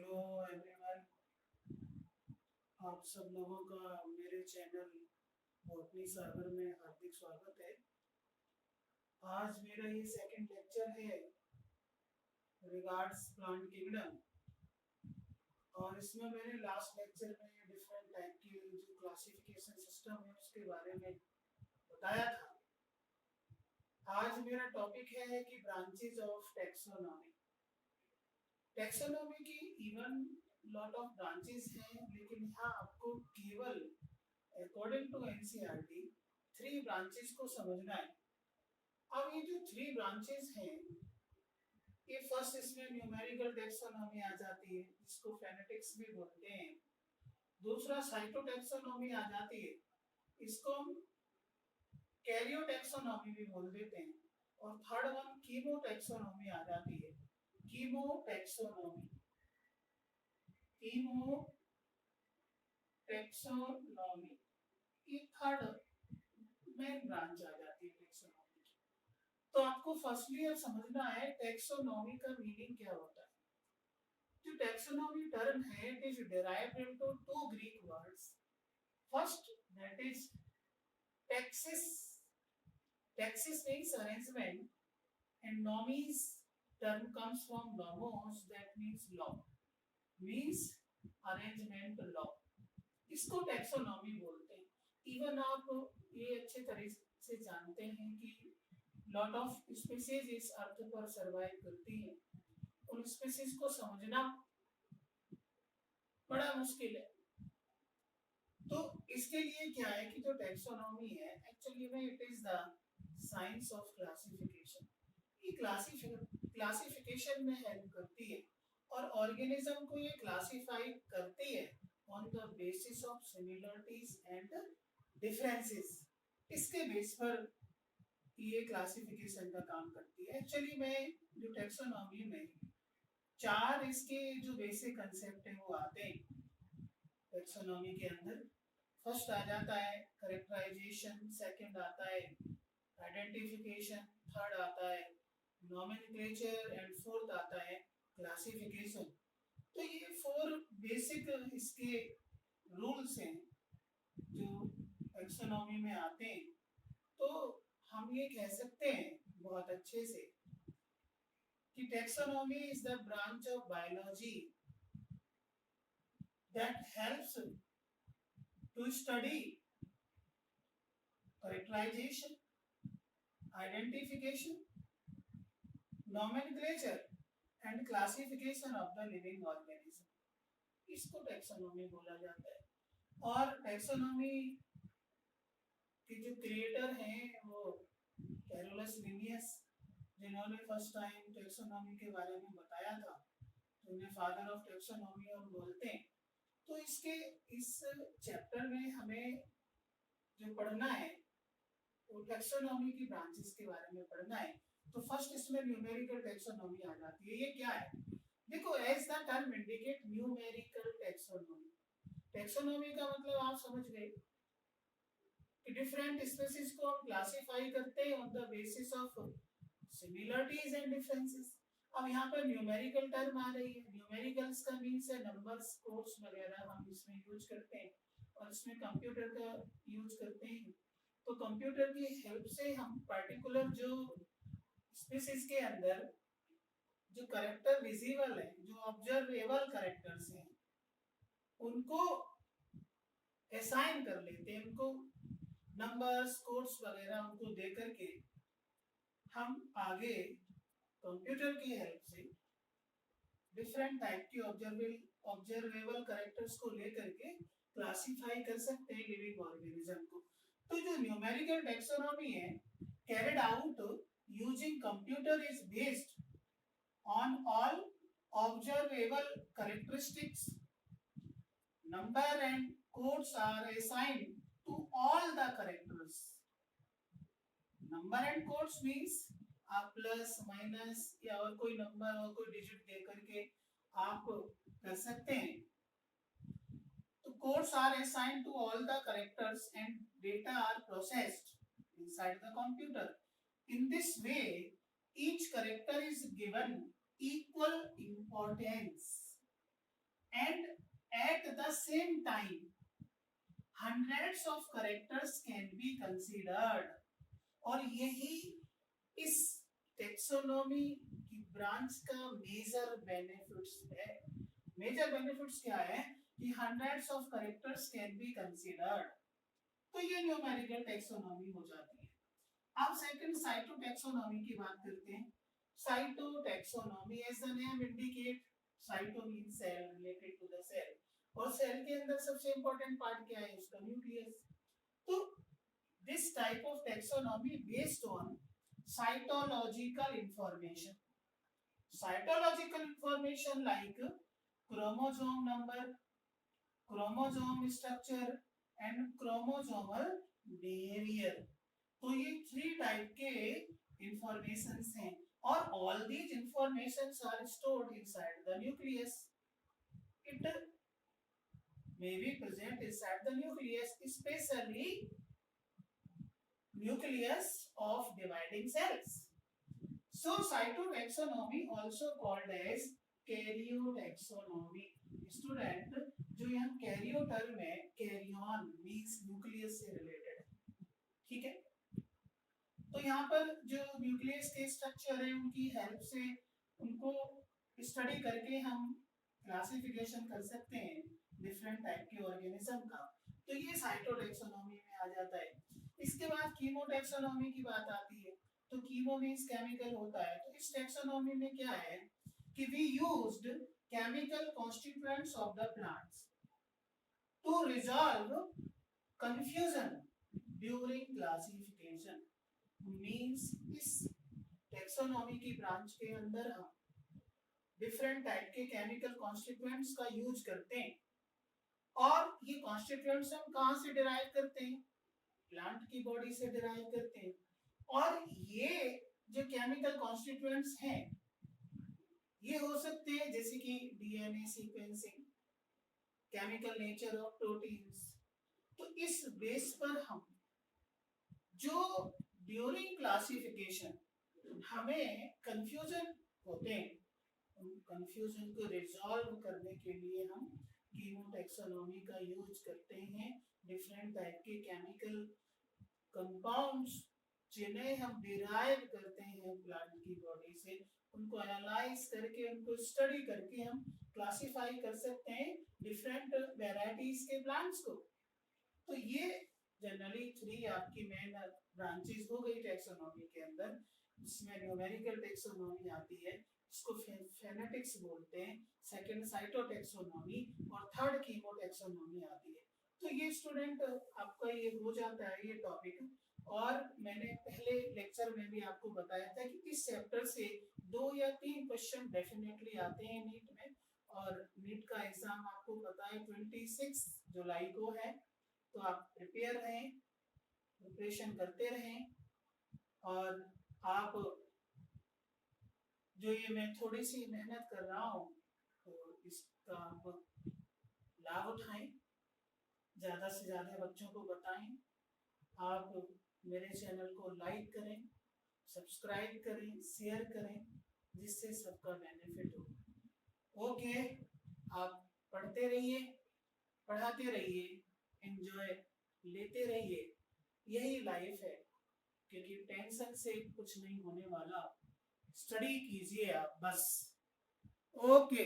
Hello everyone, आप सब लोगों का मेरे चैनल बॉटनी सागर में हार्दिक स्वागत है। आज मेरा ये सेकंड लेक्चर है रिगार्ड्स प्लांट किंगडम, और इसमें मैंने लास्ट लेक्चर में डिफरेंट टाइप की जो क्लासिफिकेशन सिस्टम है उसके बारे में बताया था। आज मेरा टॉपिक है कि ब्रांचेस ऑफ टैक्सोनॉमी। टैक्सोनॉमी की इवन लॉट ऑफ ब्रांचेस हैं, लेकिन यहाँ आपको केवल अकॉर्डिंग टू एनसीईआरटी 3 ब्रांचेस को समझना है। अब ये जो 3 ब्रांचेस हैं, ये फर्स्ट इसमें न्यूमेरिकल टैक्सोनॉमी आ जाती है, जिसको फेनेटिक्स भी बोलते हैं। दूसरा साइटोटैक्सोनॉमी आ जाती है, इसको हम कैरियोटैक्सोनॉमी भी बोल देते हैं। और थर्ड वन कीमोटैक्सोनॉमी आ जाती है। कीमोटैक्सोनॉमी कीमोटैक्सोनॉमी ये थर्ड मेन ब्रांच आ जाती है टैक्सोनॉमी की। तो आपको फर्स्टली अब समझना है टैक्सोनॉमी का मीनिंग क्या होता है। जो टैक्सोनॉमी टर्म है, it is derived into 2 Greek words. First, that is taxis. Taxis means arrangement, and nomis term comes from nomos, that means law, means arrangement law। इसको टैक्सोनॉमी बोलते हैं। इवन आप ये अच्छे तरीके से जानते हैं कि लॉट ऑफ स्पीसीज इस अर्थ पर सरवाइव करती हैं। उन स्पीसीज को समझना बड़ा मुश्किल है। तो इसके लिए क्या है कि जो टैक्सोनॉमी है, एक्चुअली में it is the science of classification. ये क्लासिफिकेशन में हेल्प करती है और ऑर्गेनिज्म को ये क्लासिफाई करती है on the basis of similarities and differences. इसके बेस पर ये क्लासिफिकेशन का काम करती है। एक्चुअली में जो टैक्सोनॉमी में 4 इसके जो बेसिक कंसेप्ट है वो आते हैं टैक्सोनॉमी के अंदर। फर्स्ट आ जाता है कैरेक्टराइजेशन, सेकंड आता है आइडेंटिफिकेशन, थर्ड आता है नोमेनक्लेचर एंड फोर्थ आता है क्लासिफिकेशन। तो ये 4 बेसिक इसके रूल्स हैं जो टैक्सोनॉमी में आते हैं। तो हम ये कह सकते हैं बहुत अच्छे से कि taxonomy is the branch of biology that helps to study characterization, identification, nomenclature and classification of the living organism। इसको टैक्सोनॉमी बोला जाता है। और टैक्सोनॉमी के जो क्रिएटर हैं वो कैरोलस लिनियस, जिन्होंने फर्स्ट टाइम टैक्सोनॉमी के बारे में बताया था, तो उन्हें फादर ऑफ टैक्सोनॉमी हम बोलते हैं। तो इसके इस चैप्टर में हमें जो पढ़ना है वो टैक्सोनॉमी की ब्रांचेस के बारे में पढ़ना है। तो फर्स्ट इसमें न्यूमेरिकल टैक्सोनॉमी आ जाती है। ये क्या है? देखो, as the term indicate numerical taxonomy. Taxonomy का मतलब आप समझ गए कि डिफरेंट स्पीशीज को हम क्लासिफाई करते हैं on the basis of similarities and differences. अब यहाँ पर न्यूमेरिकल टर्म आ रही है। न्यूमेरिकल्स का मीन्स है नंबर्स, कोड्स वगैरह हम इसमें यूज करते हैं, और इसमें कंप्यूटर का यूज करते हैं। तो कंप्यूटर की हेल्प से हम पर्टिकुलर जो स्पीशीज के अंदर जो कैरेक्टर विजिबल है, जो ऑब्जर्वेबल कैरेक्टर्स हैं, उनको असाइन कर लेते हैं। उनको नंबर्स, कोड्स वगैरह उनको दे करके हम आगे कंप्यूटर की हेल्प से डिफरेंट टाइप की ऑब्जर्वेबल कैरेक्टर्स को लेकर के क्लासिफाई कर सकते हैं लिविंग ऑर्गेनिज्म को। तो जो न्यूमेरिकल टैक्सोनॉमी है carried out using computer is based on all observable characteristics. Number and codes are assigned to all the characters. Number and codes means आप प्लस माइनस या और कोई नंबर और कोई डिजिट दे करके आप कर सकते हैं। तो codes are assigned to all the characters and data are processed inside the computer. In this way each character is given equal importance. and at the same time hundreds of characters can be considered. और यही इस taxonomy की branch का major benefits है. Major benefits क्या है कि hundreds of characters can be considered. तो ये न्यूमेरिकल टेक्सोनॉमी हो जाती है. अब सेकंड साइटोटैक्सोनॉमी की बात करते हैं. Cytotaxonomy as the name indicate, cyto means cell, related to the cell, और सेल के अंदर सबसे इंपॉर्टेंट पार्ट क्या है उसका, न्यूक्लियस. तो this type of taxonomy based on cytological information. Cytological information like chromosome number, chromosome structure and chromosomal behaviour. तो ये 3 टाइप के इंफॉर्मेशंस हैं और all these informations are stored inside the nucleus. It may be present inside the nucleus, especially nucleus of dividing cells. So cytotaxonomy also called as karyotaxonomy. Student जो यहाँ Cairo term है, carrion means nucleus से related, ठीक है. तो यहाँ पर जो न्यूक्लियस के स्ट्रक्चर है उनकी हेल्प से उनको स्टडी करके हम क्लासिफिकेशन कर सकते हैं डिफरेंट टाइप के ऑर्गेनिज्म का. तो ये साइटोटैक्सोनॉमी में आ जाता है. इसके बाद कीमोटैक्सोनॉमी की बात आती है. तो कीमो मींस केमिकल होता है. तो इस टैक्सोनॉमी में क्या है कि we used chemical constituents of the plants to resolve confusion during classification. Means इस टैक्सोनॉमी की ब्रांच के अंदर हम डिफरेंट टाइप के केमिकल कॉन्स्टिट्यूएंट्स का यूज करते हैं. और ये कॉन्स्टिट्यूएंट्स हम कहां से डिराइव करते हैं, प्लांट की बॉडी से डिराइव करते हैं. और ये जो केमिकल कॉन्स्टिट्यूएंट्स हैं ये हो सकते हैं जैसे कि DNA sequencing, chemical nature of proteins. तो इस बेस पर हम जो ड्यूरिंग क्लासिफिकेशन हमें कंफ्यूजन होते हैं, कंफ्यूजन को रिजॉल्व करने के लिए हम कीमोटैक्सोनॉमी का यूज करते हैं. डिफरेंट टाइप के केमिकल कंपाउंड्स जिन्हें हम डिराइव करते हैं प्लांट की बॉडी से, उनको एनालाइज करके उनको स्टडी करके हम क्लासिफाई कर सकते हैं डिफरेंट वैरायटीज के प्लांट्स को. तो ये जनरली 3 आपकी मेन ब्रांचेस हो गई टैक्सोनॉमी के अंदर. इसमें न्यूमेरिकल टैक्सोनॉमी आती है, इसको फेनेटिक्स बोलते हैं. सेकंड साइटोटैक्सोनॉमी और थर्ड कीमोटैक्सोनॉमी आती है. तो ये स्टूडेंट आपका ये हो जाता है ये टॉपिक. और मैंने पहले लेक्चर में भी आपको बताया था कि इस चैप्टर से 2 या 3 क्वेश्चन डेफिनेटली आते हैं नीट में. और नीट का एग्जाम आपको पता है 26 जुलाई को है. तो आप प्रिपेयर रहें, प्रिपरेशन करते रहें. और आप जो ये मैं थोड़ी सी मेहनत कर रहा हूँ तो इसका आप लाभ उठाएं, ज़्यादा से ज़्यादा बच्चों को बताएं. आप मेरे चैनल को लाइक करें, सब्सक्राइब करें, शेयर करें, जिससे सबका बेनिफिट हो. ओके, आप पढ़ते रहिए, पढ़ाते रहिए, एंजॉय लेते रहिए. यही लाइफ है, क्योंकि टेंशन से कुछ नहीं होने वाला. स्टडी कीजिए आप बस. ओके.